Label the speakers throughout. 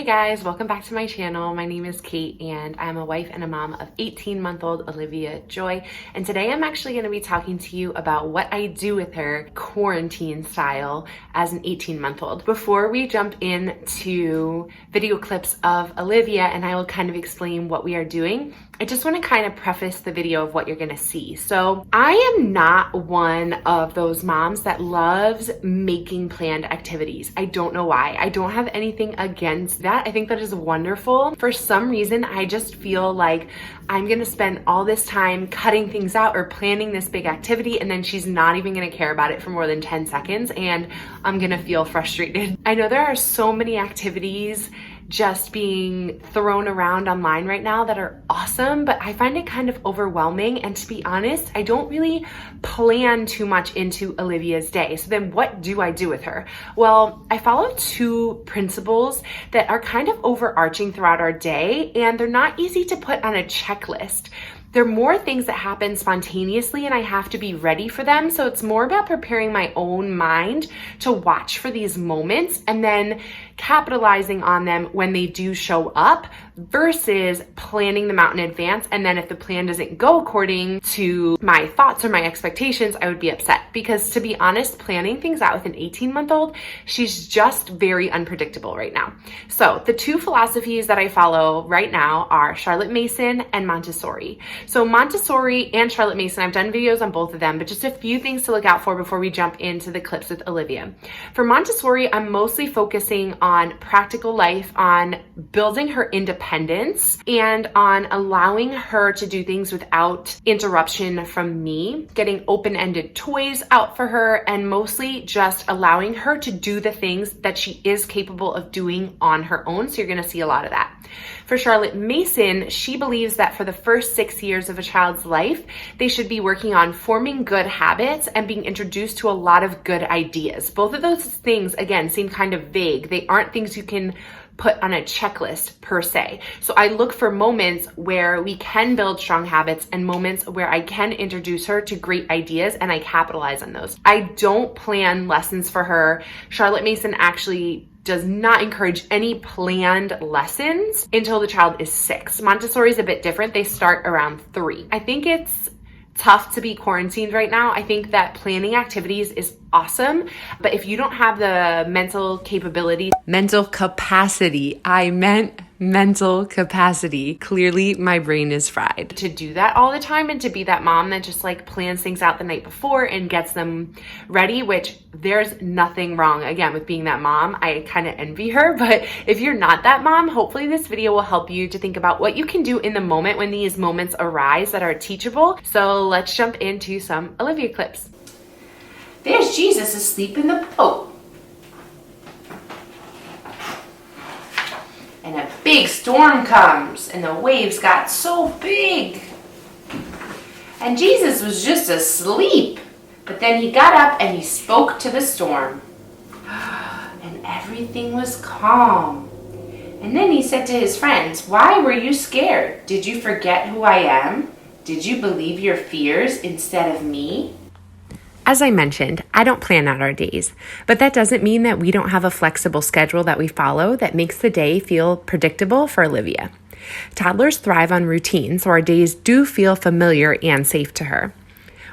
Speaker 1: Hey guys, welcome back to my channel. My name is Kate and I'm a wife and a mom of 18-month-old Olivia Joy. And today I'm actually going to be talking to you about what I do with her quarantine style as an 18-month-old. Before we jump into video clips of Olivia and I will kind of explain what we are doing, I just want to kind of preface the video of what you're going to see. So I am not one of those moms that loves making planned activities. I don't know why. I don't have anything against that. I think that is wonderful. For some reason, I just feel like I'm going to spend all this time cutting things out or planning this big activity, and then she's not even going to care about it for more than 10 seconds, and I'm going to feel frustrated. I know there are so many activities just being thrown around online right now that are awesome, but I find it kind of overwhelming. And to be honest, I don't really plan too much into Olivia's day. So then what do I do with her? Well, I follow two principles that are kind of overarching throughout our day, and they're not easy to put on a checklist. They're more things that happen spontaneously and I have to be ready for them. So it's more about preparing my own mind to watch for these moments and then capitalizing on them when they do show up versus planning them out in advance. And then if the plan doesn't go according to my thoughts or my expectations, I would be upset because, to be honest, planning things out with an 18-month-old, she's just very unpredictable right now. So the two philosophies that I follow right now are Charlotte Mason and Montessori. So Montessori and Charlotte Mason, I've done videos on both of them, but just a few things to look out for before we jump into the clips with Olivia. For Montessori, I'm mostly focusing on practical life, on building her independence, and on allowing her to do things without interruption from me, getting open-ended toys out for her, and mostly just allowing her to do the things that she is capable of doing on her own. So you're going to see a lot of that. For Charlotte Mason, she believes that for the first 6 years of a child's life, they should be working on forming good habits and being introduced to a lot of good ideas. Both of those things, again, seem kind of vague. They aren't things you can put on a checklist per se. So I look for moments where we can build strong habits and moments where I can introduce her to great ideas and I capitalize on those. I don't plan lessons for her. Charlotte Mason actually does not encourage any planned lessons until the child is 6. Montessori is a bit different. They start around 3. I think it's tough to be quarantined right now. I think that planning activities is awesome, but if you don't have the mental capacity, clearly my brain is fried to do that all the time and to be that mom that just like plans things out the night before and gets them ready, which there's nothing wrong again with being that mom. I kind of envy her, but if you're not that mom, hopefully this video will help you to think about what you can do in the moment when these moments arise that are teachable. So let's jump into some Olivia clips.
Speaker 2: There's Jesus asleep in the boat. And a big storm comes, and the waves got so big. And Jesus was just asleep. But then he got up and he spoke to the storm. And everything was calm. And then he said to his friends, "Why were you scared? Did you forget who I am? Did you believe your fears instead of me?"
Speaker 1: As I mentioned, I don't plan out our days, but that doesn't mean that we don't have a flexible schedule that we follow that makes the day feel predictable for Olivia. Toddlers thrive on routine, so our days do feel familiar and safe to her.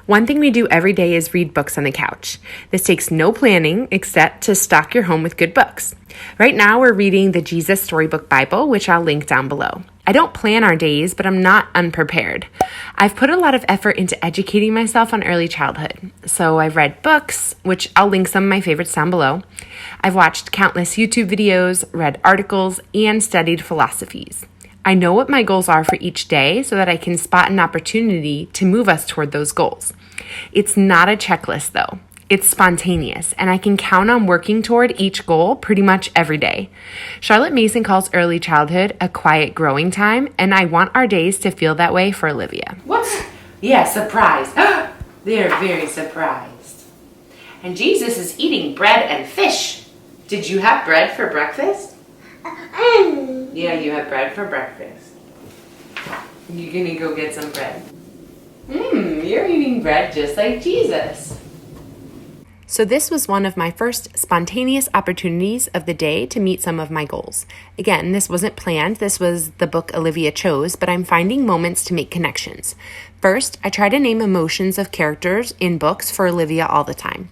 Speaker 1: One thing we do every day is read books on the couch. This takes no planning except to stock your home with good books. Right now, we're reading the Jesus Storybook Bible, which I'll link down below. I don't plan our days, but I'm not unprepared. I've put a lot of effort into educating myself on early childhood. So I've read books, which I'll link some of my favorites down below. I've watched countless YouTube videos, read articles, and studied philosophies. I know what my goals are for each day so that I can spot an opportunity to move us toward those goals. It's not a checklist though. It's spontaneous, and I can count on working toward each goal pretty much every day. Charlotte Mason calls early childhood a quiet growing time, and I want our days to feel that way for Olivia.
Speaker 2: What? Yeah, surprised. They're very surprised. And Jesus is eating bread and fish. Did you have bread for breakfast? Yeah, you had bread for breakfast. You're gonna go get some bread. You're eating bread just like Jesus.
Speaker 1: So this was one of my first spontaneous opportunities of the day to meet some of my goals. Again, this wasn't planned. This was the book Olivia chose, but I'm finding moments to make connections. First, I try to name emotions of characters in books for Olivia all the time.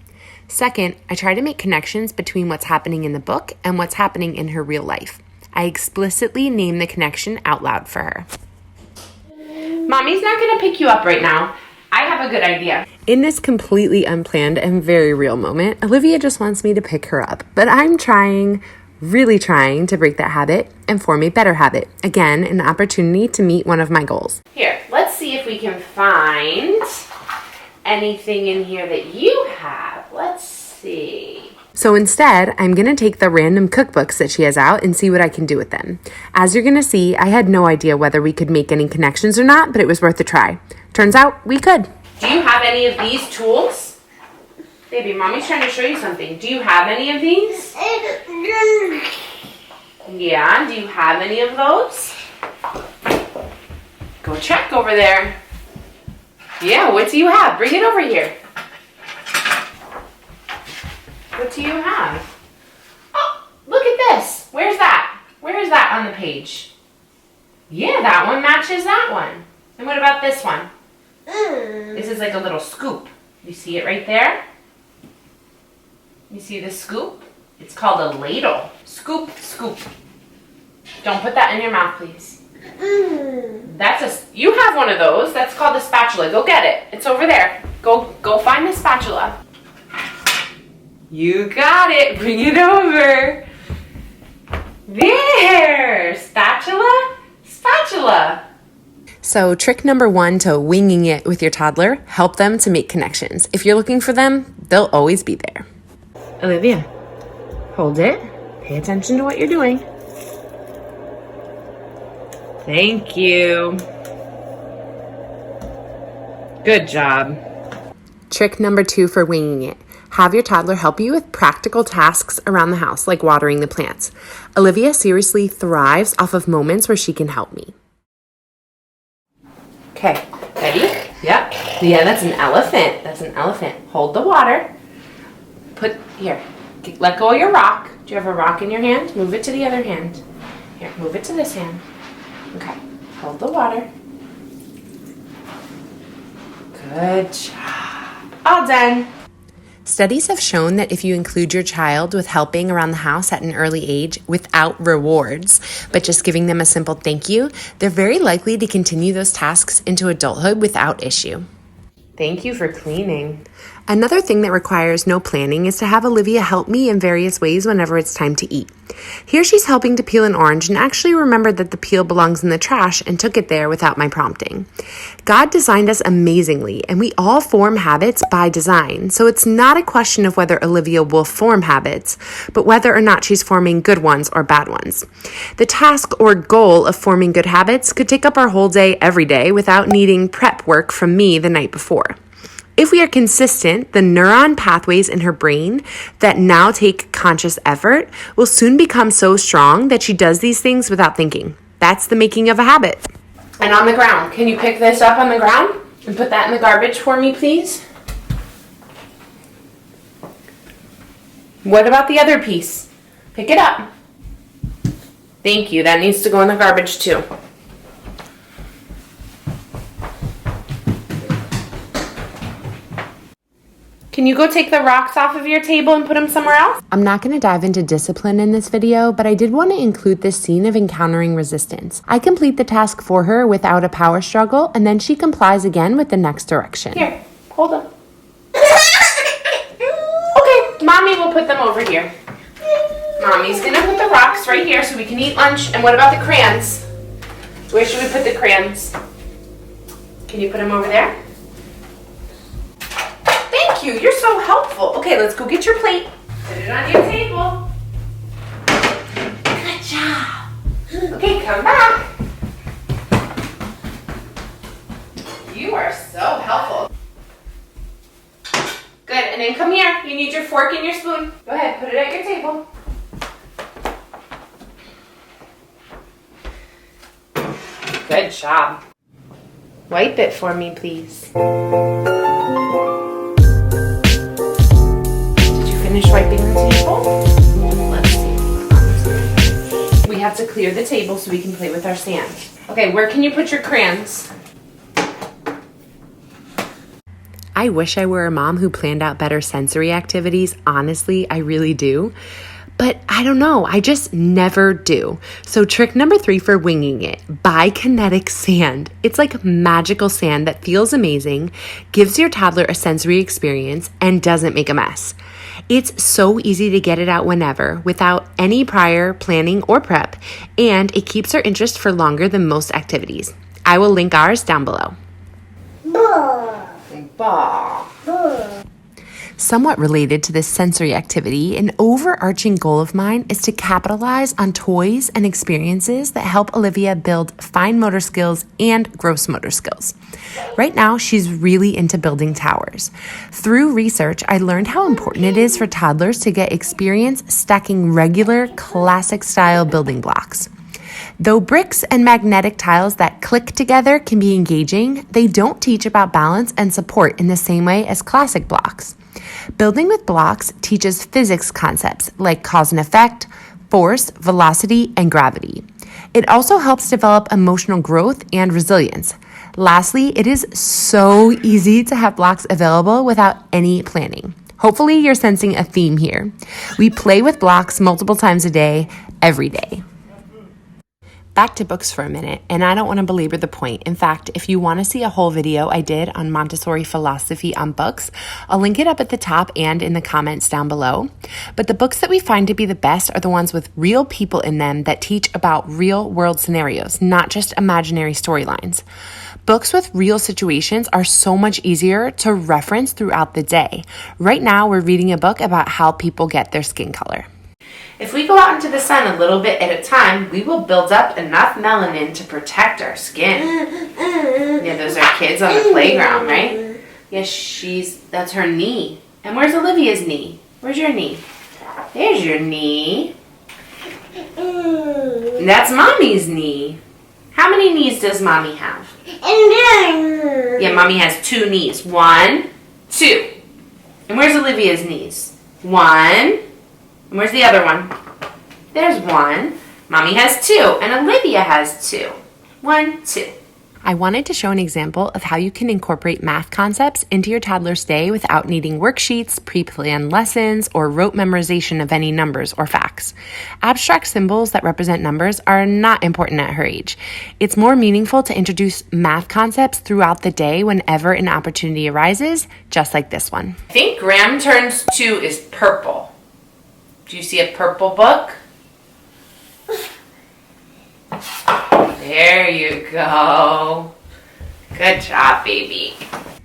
Speaker 1: Second, I try to make connections between what's happening in the book and what's happening in her real life. I explicitly name the connection out loud for her.
Speaker 2: Mommy's not going to pick you up right now. I have a good idea.
Speaker 1: In this completely unplanned and very real moment, Olivia just wants me to pick her up, but I'm really trying to break that habit and form a better habit. Again, an opportunity to meet one of my goals.
Speaker 2: Here, let's see if we can find anything in here that you have. Let's see.
Speaker 1: So instead, I'm going to take the random cookbooks that she has out and see what I can do with them. As you're going to see, I had no idea whether we could make any connections or not, but it was worth a try. Turns out we could.
Speaker 2: Do you have any of these tools? Baby, Mommy's trying to show you something. Do you have any of these? Yeah, do you have any of those? Go check over there. Yeah, what do you have? Bring it over here. What do you have? Oh, look at this. Where's that? Where is that on the page? Yeah, that one matches that one. And what about this one? This is like a little scoop. You see it right there? You see the scoop? It's called a ladle. Scoop, scoop. Don't put that in your mouth, please. You have one of those. That's called a spatula. Go get it. It's over there. Go find the spatula. You got it. Bring it over. There. Spatula, spatula.
Speaker 1: So trick number 1 to winging it with your toddler, help them to make connections. If you're looking for them, they'll always be there. Olivia, hold it. Pay attention to what you're doing. Thank you. Good job. Trick number 2 for winging it. Have your toddler help you with practical tasks around the house, like watering the plants. Olivia seriously thrives off of moments where she can help me.
Speaker 2: Okay, ready? Yep. Yeah, that's an elephant. That's an elephant. Hold the water. Let go of your rock. Do you have a rock in your hand? Move it to the other hand. Here, move it to this hand. Okay, hold the water. Good job. All done.
Speaker 1: Studies have shown that if you include your child with helping around the house at an early age without rewards, but just giving them a simple thank you, they're very likely to continue those tasks into adulthood without issue.
Speaker 2: Thank you for cleaning.
Speaker 1: Another thing that requires no planning is to have Olivia help me in various ways whenever it's time to eat. Here she's helping to peel an orange and actually remembered that the peel belongs in the trash and took it there without my prompting. God designed us amazingly, and we all form habits by design, so it's not a question of whether Olivia will form habits, but whether or not she's forming good ones or bad ones. The task or goal of forming good habits could take up our whole day every day without needing prep work from me the night before. If we are consistent, the neuron pathways in her brain that now take conscious effort will soon become so strong that she does these things without thinking. That's the making of a habit.
Speaker 2: And on the ground. Can you pick this up on the ground and put that in the garbage for me, please? What about the other piece? Pick it up. Thank you. That needs to go in the garbage too. Can you go take the rocks off of your table and put them somewhere else?
Speaker 1: I'm not going to dive into discipline in this video, but I did want to include this scene of encountering resistance. I complete the task for her without a power struggle, and then she complies again with the next direction.
Speaker 2: Here, hold them. Okay, Mommy will put them over here. Mommy's going to put the rocks right here so we can eat lunch. And what about the crayons? Where should we put the crayons? Can you put them over there? Thank you. You're so helpful. Okay, let's go get your plate. Put it on your table. Good job. Okay, come back. You are so helpful. Good, and then come here. You need your fork and your spoon. Go ahead, put it at your table. Good job. Wipe it for me, please. finish wiping the table? Let's see. We have to clear the table so we can play with our sand. Okay, where can you put your crayons?
Speaker 1: I wish I were a mom who planned out better sensory activities. Honestly, I really do. But I don't know, I just never do. So trick number 3 for winging it, buy kinetic sand. It's like magical sand that feels amazing, gives your toddler a sensory experience, and doesn't make a mess. It's so easy to get it out whenever without any prior planning or prep, and it keeps her interest for longer than most activities. I will link ours down below.
Speaker 2: Bah.
Speaker 1: Somewhat related to this sensory activity, an overarching goal of mine is to capitalize on toys and experiences that help Olivia build fine motor skills and gross motor skills. Right now, she's really into building towers. Through research, I learned how important it is for toddlers to get experience stacking regular, classic-style building blocks. Though bricks and magnetic tiles that click together can be engaging, they don't teach about balance and support in the same way as classic blocks. Building with blocks teaches physics concepts like cause and effect, force, velocity, and gravity. It also helps develop emotional growth and resilience. Lastly, it is so easy to have blocks available without any planning. Hopefully, you're sensing a theme here. We play with blocks multiple times a day, every day. Back to books for a minute, and I don't want to belabor the point. In fact, if you want to see a whole video I did on Montessori philosophy on books, I'll link it up at the top and in the comments down below. But the books that we find to be the best are the ones with real people in them that teach about real world scenarios, not just imaginary storylines. Books with real situations are so much easier to reference throughout the day. Right now, we're reading a book about how people get their skin color.
Speaker 2: If we go out into the sun a little bit at a time, we will build up enough melanin to protect our skin. Yeah, those are kids on the playground, right? Yes, that's her knee. And where's Olivia's knee? Where's your knee? There's your knee. And that's Mommy's knee. How many knees does Mommy have? Yeah, Mommy has 2 knees. 1, 2. And where's Olivia's knees? 1. And where's the other one? There's 1. Mommy has 2. And Olivia has 2. 1, 2.
Speaker 1: I wanted to show an example of how you can incorporate math concepts into your toddler's day without needing worksheets, pre-planned lessons, or rote memorization of any numbers or facts. Abstract symbols that represent numbers are not important at her age. It's more meaningful to introduce math concepts throughout the day whenever an opportunity arises, just like this one.
Speaker 2: I think Graham Turns 2 is purple. Do you see a purple book? There you go. Good job, baby.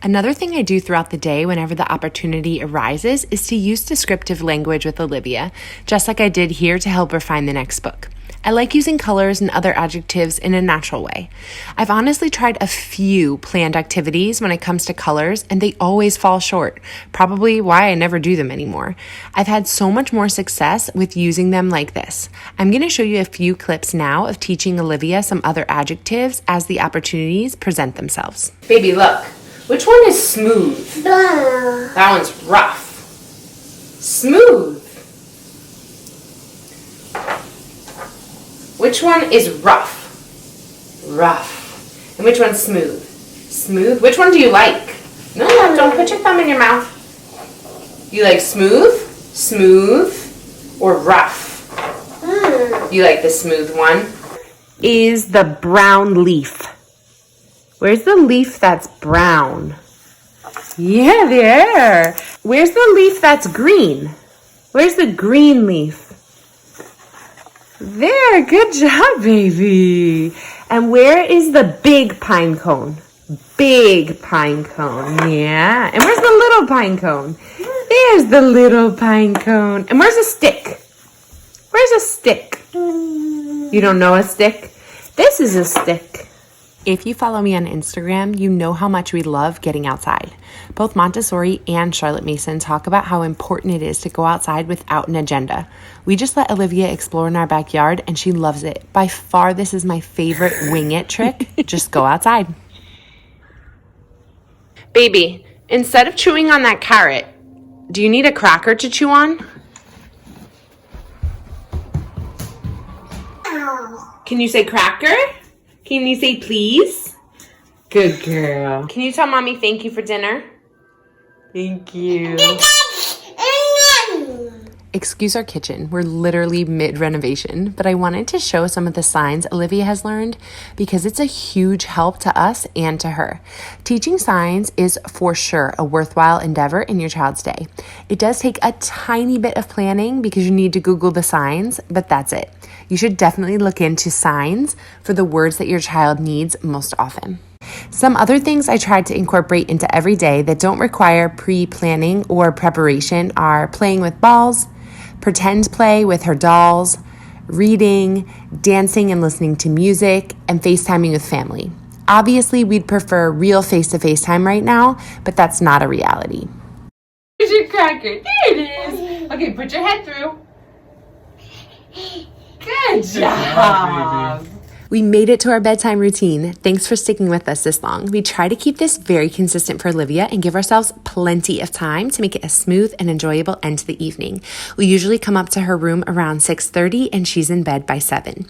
Speaker 1: Another thing I do throughout the day whenever the opportunity arises is to use descriptive language with Olivia, just like I did here to help her find the next book. I like using colors and other adjectives in a natural way. I've honestly tried a few planned activities when it comes to colors, and they always fall short, probably why I never do them anymore. I've had so much more success with using them like this. I'm going to show you a few clips now of teaching Olivia some other adjectives as the opportunities present themselves.
Speaker 2: Baby, look. Which one is smooth? That one's rough. Smooth. Which one is rough? Rough. And which one's smooth? Smooth. Which one do you like? No, don't put your thumb in your mouth. You like smooth, smooth, or rough? You like the smooth one?
Speaker 1: Is the brown leaf. Where's the leaf that's brown? Yeah, there. Where's the leaf that's green? Where's the green leaf? There, good job, baby. And where is the big pine cone? Big pine cone, yeah. And where's the little pine cone? There's the little pine cone. And where's a stick? Where's a stick? You don't know a stick? This is a stick. If you follow me on Instagram, you know how much we love getting outside. Both Montessori and Charlotte Mason talk about how important it is to go outside without an agenda. We just let Olivia explore in our backyard and she loves it. By far, this is my favorite wing it trick. Just go outside. Baby, instead of chewing on that carrot, Do you need a cracker to chew on? Can you say cracker? Can you say please? Good girl. Can you tell mommy thank you for dinner? Thank you. Excuse our kitchen. We're literally mid-renovation, but I wanted to show some of the signs Olivia has learned because it's a huge help to us and to her. Teaching signs is for sure a worthwhile endeavor in your child's day. It does take a tiny bit of planning because you need to Google the signs, but that's it. You should definitely look into signs for the words that your child needs most often. Some other things I tried to incorporate into every day that don't require pre-planning or preparation are playing with balls, pretend play with her dolls, reading, dancing and listening to music, and FaceTiming with family. Obviously, we'd prefer real face-to-face time right now, but that's not a reality. Here's your cracker. There it is. Okay, put your head through. Good job. We made it to our bedtime routine. Thanks for sticking with us this long. We try to keep this very consistent for Olivia and give ourselves plenty of time to make it a smooth and enjoyable end to the evening. We usually come up to her room around 6:30 and she's in bed by 7.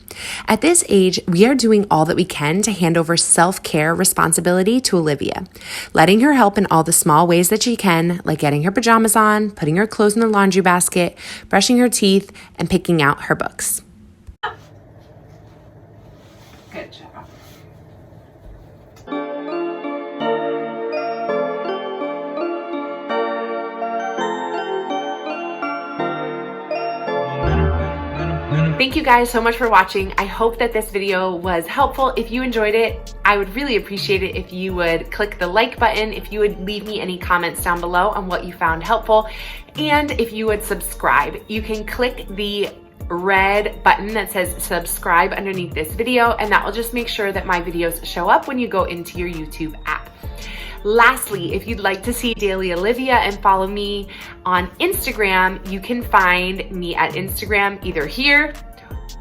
Speaker 1: At this age, we are doing all that we can to hand over self-care responsibility to Olivia, letting her help in all the small ways that she can, like getting her pajamas on, putting her clothes in the laundry basket, brushing her teeth, and picking out her books.
Speaker 2: Good job.
Speaker 1: Thank you guys so much for watching. I hope that this video was helpful. If you enjoyed it, I would really appreciate it if you would click the like button, if you would leave me any comments down below on what you found helpful, and if you would subscribe. You can click the red button that says subscribe underneath this video, and that will just make sure that my videos show up when you go into your YouTube app. Lastly, if you'd like to see Daily Olivia and follow me on Instagram, you can find me at Instagram either here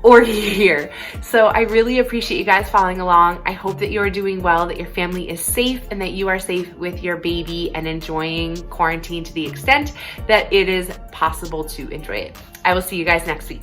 Speaker 1: or here. So I really appreciate you guys following along. I hope that you are doing well, that your family is safe, and that you are safe with your baby and enjoying quarantine to the extent that it is possible to enjoy it. I will see you guys next week.